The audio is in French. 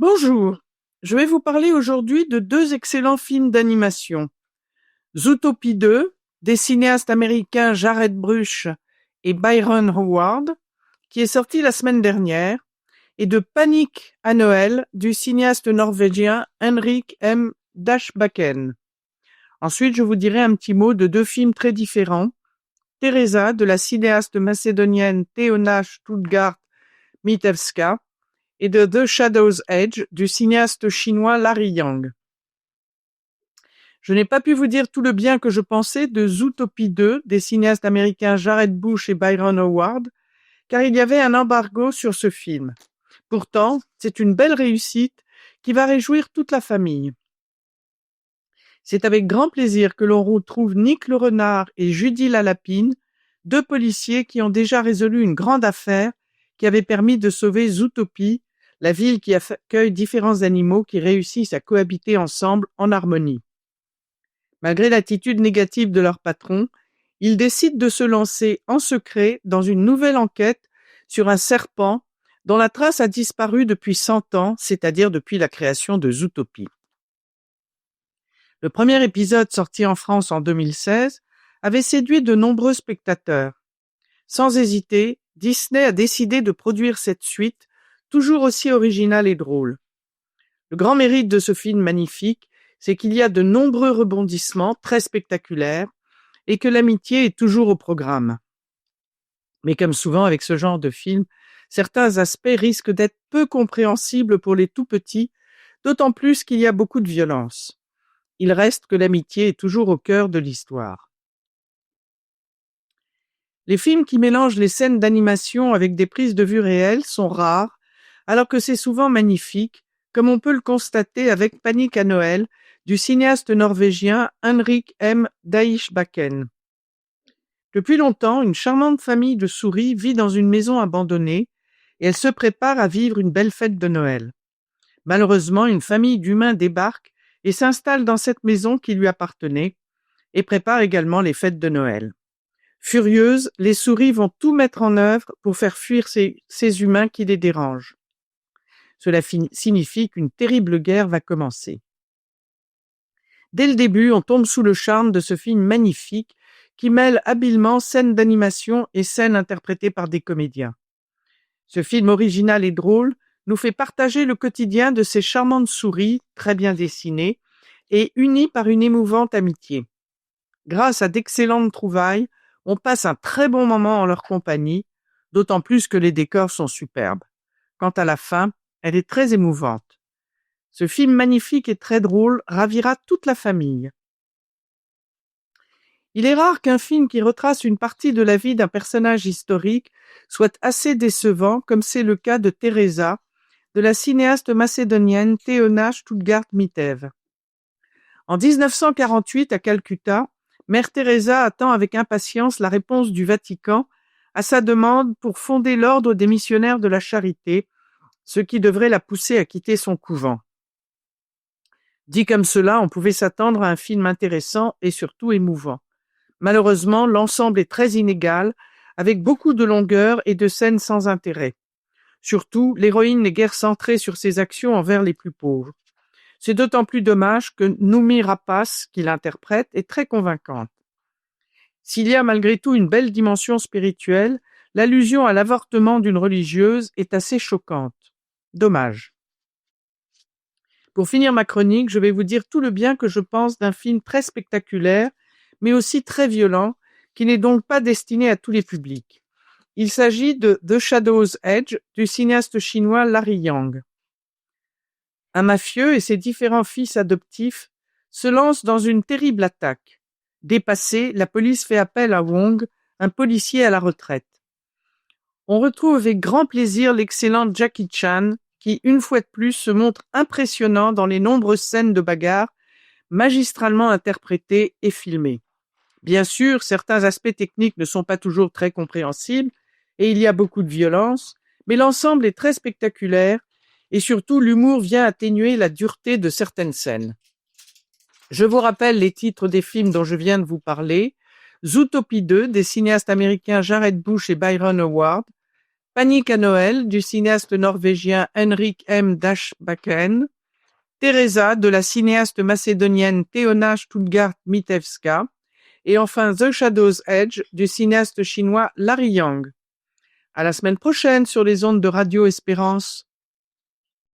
Bonjour, je vais vous parler aujourd'hui de deux excellents films d'animation. Zootopie 2, des cinéastes américains Jared Brush et Byron Howard, qui est sorti la semaine dernière, et de Panique à Noël du cinéaste norvégien Henrik M. Dashbacken. Ensuite, je vous dirai un petit mot de deux films très différents. Teresa de la cinéaste macédonienne Teona Stuttgart-Mitevska et de The Shadow's Edge du cinéaste chinois Larry Yang. Je n'ai pas pu vous dire tout le bien que je pensais de Zootopie 2 des cinéastes américains Jared Bush et Byron Howard, car il y avait un embargo sur ce film. Pourtant, c'est une belle réussite qui va réjouir toute la famille. C'est avec grand plaisir que l'on retrouve Nick le renard et Judy la lapine, deux policiers qui ont déjà résolu une grande affaire qui avait permis de sauver Zootopie, la ville qui accueille différents animaux qui réussissent à cohabiter ensemble en harmonie. Malgré l'attitude négative de leur patron, ils décident de se lancer en secret dans une nouvelle enquête sur un serpent dont la trace a disparu depuis 100 ans, c'est-à-dire depuis la création de Zootopie. Le premier épisode, sorti en France en 2016, avait séduit de nombreux spectateurs. Sans hésiter, Disney a décidé de produire cette suite, toujours aussi originale et drôle. Le grand mérite de ce film magnifique, c'est qu'il y a de nombreux rebondissements très spectaculaires et que l'amitié est toujours au programme. Mais comme souvent avec ce genre de film, certains aspects risquent d'être peu compréhensibles pour les tout-petits, d'autant plus qu'il y a beaucoup de violence. Il reste que l'amitié est toujours au cœur de l'histoire. Les films qui mélangent les scènes d'animation avec des prises de vue réelles sont rares, alors que c'est souvent magnifique, comme on peut le constater avec Panique à Noël, du cinéaste norvégien Henrik M. Dashbacken. Depuis longtemps, une charmante famille de souris vit dans une maison abandonnée et elle se prépare à vivre une belle fête de Noël. Malheureusement, une famille d'humains débarque et s'installe dans cette maison qui lui appartenait et prépare également les fêtes de Noël. Furieuses, les souris vont tout mettre en œuvre pour faire fuir ces humains qui les dérangent. Cela signifie qu'une terrible guerre va commencer. Dès le début, on tombe sous le charme de ce film magnifique qui mêle habilement scènes d'animation et scènes interprétées par des comédiens. Ce film original et drôle nous fait partager le quotidien de ces charmantes souris, très bien dessinées, et unies par une émouvante amitié. Grâce à d'excellentes trouvailles, on passe un très bon moment en leur compagnie, d'autant plus que les décors sont superbes. Quant à la fin, elle est très émouvante. Ce film magnifique et très drôle ravira toute la famille. Il est rare qu'un film qui retrace une partie de la vie d'un personnage historique soit assez décevant, comme c'est le cas de Teresa, de la cinéaste macédonienne Teona Stuttgart-Miteve. En 1948, à Calcutta, Mère Teresa attend avec impatience la réponse du Vatican à sa demande pour fonder l'ordre des missionnaires de la charité, ce qui devrait la pousser à quitter son couvent. Dit comme cela, on pouvait s'attendre à un film intéressant et surtout émouvant. Malheureusement, l'ensemble est très inégal, avec beaucoup de longueur et de scènes sans intérêt. Surtout, l'héroïne n'est guère centrée sur ses actions envers les plus pauvres. C'est d'autant plus dommage que Noomi Rapace, qui l'interprète, est très convaincante. S'il y a malgré tout une belle dimension spirituelle, l'allusion à l'avortement d'une religieuse est assez choquante. Dommage. Pour finir ma chronique, je vais vous dire tout le bien que je pense d'un film très spectaculaire, mais aussi très violent, qui n'est donc pas destiné à tous les publics. Il s'agit de The Shadow's Edge du cinéaste chinois Larry Yang. Un mafieux et ses différents fils adoptifs se lancent dans une terrible attaque. Dépassée, la police fait appel à Wong, un policier à la retraite. On retrouve avec grand plaisir l'excellent Jackie Chan, qui, une fois de plus, se montre impressionnant dans les nombreuses scènes de bagarre, magistralement interprétées et filmées. Bien sûr, certains aspects techniques ne sont pas toujours très compréhensibles, et il y a beaucoup de violence, mais l'ensemble est très spectaculaire, et surtout l'humour vient atténuer la dureté de certaines scènes. Je vous rappelle les titres des films dont je viens de vous parler. Zootopie 2 des cinéastes américains Jared Bush et Byron Howard, Panique à Noël du cinéaste norvégien Henrik M. Bakken, Teresa de la cinéaste macédonienne Teona Stuttgart-Mitevska et enfin The Shadow's Edge du cinéaste chinois Larry Yang. À la semaine prochaine sur les ondes de Radio Espérance.